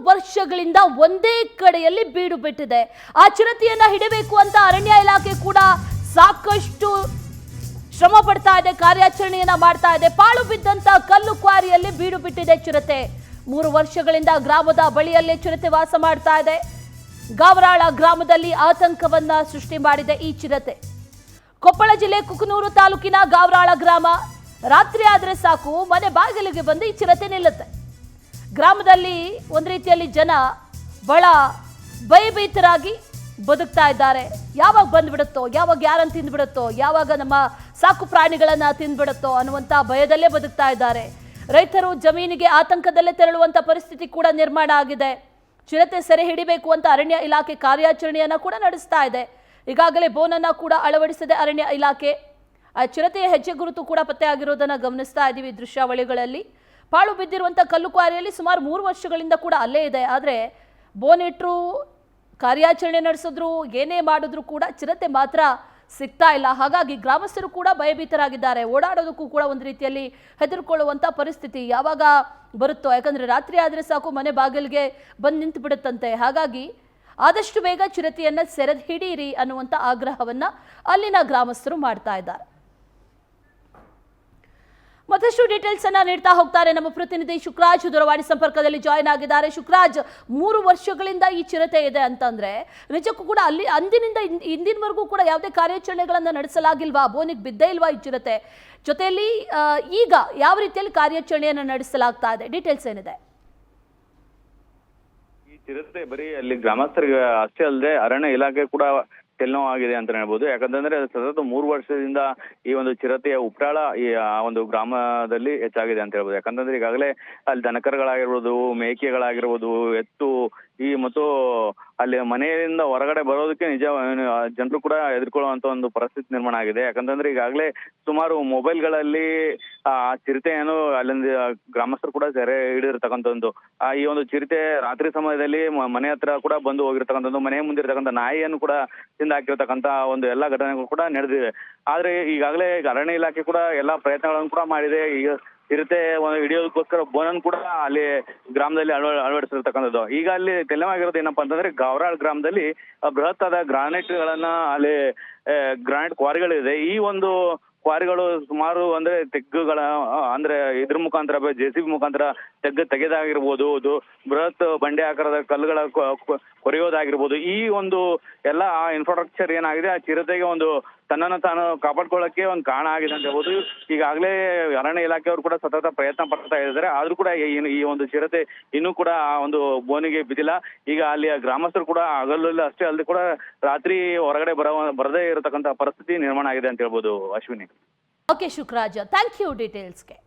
ವರ್ಷಗಳಿಂದ ಒಂದೇ ಕಡೆಯಲ್ಲಿ ಬೀಡು ಬಿಟ್ಟಿದೆ. ಆ ಚಿರತೆಯನ್ನ ಹಿಡಿಬೇಕು ಅಂತ ಅರಣ್ಯ ಇಲಾಖೆ ಕೂಡ ಸಾಕಷ್ಟು ಶ್ರಮ ಪಡ್ತಾ ಇದೆ, ಕಾರ್ಯಾಚರಣೆಯನ್ನ ಮಾಡ್ತಾ ಇದೆ. ಪಾಳು ಬಿದ್ದಂತ ಕಲ್ಲು ಕ್ವಾರಿಯಲ್ಲಿ ಬೀಡು ಬಿಟ್ಟಿದೆ ಚಿರತೆ. 3 ವರ್ಷಗಳಿಂದ ಗ್ರಾಮದ ಬಳಿಯಲ್ಲೇ ಚಿರತೆ ವಾಸ ಮಾಡ್ತಾ ಇದೆ. ಗಾವರಾಳ ಗ್ರಾಮದಲ್ಲಿ ಆತಂಕವನ್ನ ಸೃಷ್ಟಿ ಮಾಡಿದೆ ಈ ಚಿರತೆ. ಕೊಪ್ಪಳ ಜಿಲ್ಲೆ ಕುಕನೂರು ತಾಲೂಕಿನ ಗಾವರಾಳ ಗ್ರಾಮ. ರಾತ್ರಿ ಆದ್ರೆ ಸಾಕು ಮನೆ ಬಾಗಿಲಿಗೆ ಬಂದು ಈ ಚಿರತೆ ನಿಲ್ಲುತ್ತೆ. ಗ್ರಾಮದಲ್ಲಿ ಒಂದು ರೀತಿಯಲ್ಲಿ ಜನ ಬಹಳ ಭಯಭೀತರಾಗಿ ಬದುಕ್ತಾ ಇದ್ದಾರೆ. ಯಾವಾಗ ಬಂದ್ಬಿಡುತ್ತೋ, ಯಾವಾಗ ಯಾರನ್ನು ತಿಂದ್ಬಿಡುತ್ತೋ, ಯಾವಾಗ ನಮ್ಮ ಸಾಕು ಪ್ರಾಣಿಗಳನ್ನ ತಿಂದ್ಬಿಡುತ್ತೋ ಅನ್ನುವಂಥ ಭಯದಲ್ಲೇ ಬದುಕ್ತಾ ಇದ್ದಾರೆ. ರೈತರು ಜಮೀನಿಗೆ ಆತಂಕದಲ್ಲೇ ತೆರಳುವಂಥ ಪರಿಸ್ಥಿತಿ ಕೂಡ ನಿರ್ಮಾಣ ಆಗಿದೆ. ಚಿರತೆ ಸೆರೆ ಹಿಡಿಬೇಕು ಅಂತ ಅರಣ್ಯ ಇಲಾಖೆ ಕಾರ್ಯಾಚರಣೆಯನ್ನ ಕೂಡ ನಡೆಸ್ತಾ ಇದೆ. ಈಗಾಗಲೇ ಬೋನನ್ನ ಕೂಡ ಅಳವಡಿಸಿದೆ ಅರಣ್ಯ ಇಲಾಖೆ. ಆ ಚಿರತೆಯ ಹೆಜ್ಜೆ ಗುರುತು ಕೂಡ ಪತ್ತೆ ಆಗಿರೋದನ್ನ ಗಮನಿಸ್ತಾ ಇದ್ದೀವಿ ದೃಶ್ಯಾವಳಿಗಳಲ್ಲಿ. ಪಾಳು ಬಿದ್ದಿರುವಂಥ ಕಲ್ಲು ಕ್ವಾರಿಯಲ್ಲಿ ಸುಮಾರು 3 ವರ್ಷಗಳಿಂದ ಕೂಡ ಅಲ್ಲೇ ಇದೆ. ಆದರೆ ಬೋನ್ ಇಟ್ಟರು, ಕಾರ್ಯಾಚರಣೆ ನಡೆಸಿದ್ರು, ಏನೇ ಮಾಡಿದ್ರು ಕೂಡ ಚಿರತೆ ಮಾತ್ರ ಸಿಗ್ತಾ ಇಲ್ಲ. ಹಾಗಾಗಿ ಗ್ರಾಮಸ್ಥರು ಕೂಡ ಭಯಭೀತರಾಗಿದ್ದಾರೆ. ಓಡಾಡೋದಕ್ಕೂ ಕೂಡ ಒಂದು ರೀತಿಯಲ್ಲಿ ಹೆದರ್ಕೊಳ್ಳುವಂಥ ಪರಿಸ್ಥಿತಿ ಯಾವಾಗ ಬರುತ್ತೋ, ಯಾಕಂದರೆ ರಾತ್ರಿ ಆದರೆ ಸಾಕು ಮನೆ ಬಾಗಿಲಿಗೆ ಬಂದು ನಿಂತು ಬಿಡುತ್ತಂತೆ. ಹಾಗಾಗಿ ಆದಷ್ಟು ಬೇಗ ಚಿರತೆಯನ್ನು ಸೆರೆದು ಹಿಡೀರಿ ಅನ್ನುವಂಥ ಆಗ್ರಹವನ್ನು ಅಲ್ಲಿನ ಗ್ರಾಮಸ್ಥರು ಮಾಡ್ತಾ ಇದ್ದಾರೆ. ಮತ್ತಷ್ಟು ಡೀಟೇಲ್ಸ್ ಅನ್ನ ನೀಡ್ತಾ ಹೋಗ್ತಾರೆ ನಮ್ಮ ಪ್ರತಿನಿಧಿ ಶುಕ್ರಾಜ್. ದೂರವಾಣಿ ಸಂಪರ್ಕದಲ್ಲಿ ಜಾಯಿನ್ ಆಗಿದ್ದಾರೆ. ಶುಕ್ರಾಜ್, 3 ವರ್ಷಗಳಿಂದ ಈ ಚಿರತೆ ಇದೆ ಅಂತಂದ್ರೆ ನಿಜಕ್ಕೂ ಕೂಡ ಅಲ್ಲಿ ಅಂದಿನಿಂದ ಇಂದಿನವರೆಗೂ ಕೂಡ ಯಾವುದೇ ಕಾರ್ಯಾಚರಣೆಗಳನ್ನ ನಡೆಸಲಾಗಿಲ್ವಾ? ಬೋನಿಗೆ ಬಿದ್ದೇ ಇಲ್ವಾ ಈ ಚಿರತೆ? ಜೊತೆಯಲ್ಲಿ ಈಗ ಯಾವ ರೀತಿಯಲ್ಲಿ ಕಾರ್ಯಾಚರಣೆಯನ್ನು ನಡೆಸಲಾಗ್ತಾ ಇದೆ? ಡೀಟೇಲ್ಸ್ ಏನಿದೆ? ಈ ಚಿರತೆ ಬರೀ ಅಲ್ಲಿ ಗ್ರಾಮಸ್ಥರಿಗೆ ಅಷ್ಟೇ ಅಲ್ಲದೆ ಅರಣ್ಯ ಇಲಾಖೆ ಕೂಡ ತೆಲ್ನೋವಾಗಿದೆ ಅಂತ ಹೇಳ್ಬೋದು. ಯಾಕಂತಂದ್ರೆ ಸತತ 3 ವರ್ಷದಿಂದ ಈ ಒಂದು ಚಿರತೆಯ ಉಪ್ರಾಳ ಈ ಒಂದು ಗ್ರಾಮದಲ್ಲಿ ಹೆಚ್ಚಾಗಿದೆ ಅಂತ ಹೇಳ್ಬೋದು. ಯಾಕಂತಂದ್ರೆ ಈಗಾಗಲೇ ಅಲ್ಲಿ ದನಕರುಗಳಾಗಿರ್ಬೋದು, ಮೇಕೆಗಳಾಗಿರ್ಬೋದು, ಎತ್ತು ಮತ್ತು ಅಲ್ಲಿ ಮನೆಯಿಂದ ಹೊರಗಡೆ ಬರೋದಕ್ಕೆ ಜನರು ಕೂಡ ಎದುರ್ಕೊಳ್ಳುವಂತ ಒಂದು ಪರಿಸ್ಥಿತಿ ನಿರ್ಮಾಣ ಆಗಿದೆ. ಯಾಕಂತಂದ್ರೆ ಈಗಾಗಲೇ ಸುಮಾರು ಮೊಬೈಲ್ಗಳಲ್ಲಿ ಆ ಚಿರತೆಯನ್ನು ಅಲ್ಲಿಂದ ಗ್ರಾಮಸ್ಥರು ಕೂಡ ಸೆರೆ ಹಿಡಿದಿರ್ತಕ್ಕಂಥದ್ದು. ಈ ಒಂದು ಚಿರತೆ ರಾತ್ರಿ ಸಮಯದಲ್ಲಿ ಮನೆ ಹತ್ರ ಕೂಡ ಬಂದು ಹೋಗಿರ್ತಕ್ಕಂಥದ್ದು, ಮನೆ ಮುಂದಿರ್ತಕ್ಕಂಥ ನಾಯಿಯನ್ನು ಕೂಡ ತಿಂದು ಹಾಕಿರ್ತಕ್ಕಂಥ ಒಂದು ಎಲ್ಲಾ ಘಟನೆಗಳು ಕೂಡ ನಡೆದಿವೆ. ಆದ್ರೆ ಈಗಾಗಲೇ ಅರಣ್ಯ ಇಲಾಖೆ ಕೂಡ ಎಲ್ಲಾ ಪ್ರಯತ್ನಗಳನ್ನು ಕೂಡ ಮಾಡಿದೆ. ಈಗ ಚಿರತೆ ಹಿಡಿಯೋದಕ್ಕೋಸ್ಕರ ಬೋನನ್ನು ಕೂಡ ಅಲ್ಲಿ ಗ್ರಾಮದಲ್ಲಿ ಅಳವಡಿಸಿರ್ತಕ್ಕಂಥದ್ದು. ಈಗ ಅಲ್ಲಿ ತೆಲ್ಲವಾಗಿರೋದು ಏನಪ್ಪಾ ಅಂತಂದ್ರೆ ಗಾವರಾಳ್ ಗ್ರಾಮದಲ್ಲಿ ಬೃಹತ್ ಆದ ಗ್ರಾನೈಟ್ಗಳನ್ನ ಅಲ್ಲಿ ಗ್ರಾನೈಟ್ ಕ್ವಾರಿಗಳಿದೆ. ಈ ಒಂದು ಕ್ವಾರಿಗಳು ಸುಮಾರು ಅಂದ್ರೆ ತೆಗ್ಗುಗಳ ಅಂದ್ರೆ ಇದ್ರ ಮುಖಾಂತರ JCB ಮುಖಾಂತರ ತೆಗೆದಾಗಿರ್ಬೋದು, ಬೃಹತ್ ಬಂಡೆ ಆಕಾರದ ಕಲ್ಲುಗಳ ಕೊರೆಯೋದಾಗಿರ್ಬೋದು. ಈ ಒಂದು ಎಲ್ಲ ಇನ್ಫ್ರಾಸ್ಟ್ರಕ್ಚರ್ ಏನಾಗಿದೆ ಆ ಚಿರತೆಗೆ ಒಂದು ತನ್ನನ್ನು ತಾನು ಕಾಪಾಡ್ಕೊಳ್ಳಕ್ಕೆ ಒಂದು ಕಾರಣ ಆಗಿದೆ ಅಂತ ಹೇಳ್ಬೋದು. ಈಗಾಗಲೇ ಅರಣ್ಯ ಇಲಾಖೆಯವರು ಕೂಡ ಸತತ ಪ್ರಯತ್ನ ಪಡ್ತಾ ಇದ್ದಾರೆ. ಆದ್ರೂ ಕೂಡ ಈ ಒಂದು ಚಿರತೆ ಇನ್ನೂ ಕೂಡ ಆ ಒಂದು ಬೋನಿಗೆ ಬಿದ್ದಿಲ್ಲ. ಈಗ ಅಲ್ಲಿಯ ಗ್ರಾಮಸ್ಥರು ಕೂಡ ಹಗಲಲ್ಲಿ ಅಷ್ಟೇ ಅಲ್ಲದೆ ಕೂಡ ರಾತ್ರಿ ಹೊರಗಡೆ ಬರದೇ ಇರತಕ್ಕಂತ ಪರಿಸ್ಥಿತಿ ನಿರ್ಮಾಣ ಆಗಿದೆ ಅಂತ ಹೇಳ್ಬೋದು. Ashwini. Okay Shukraj, thank you ಡೀಟೇಲ್ಸ್ಗೆ.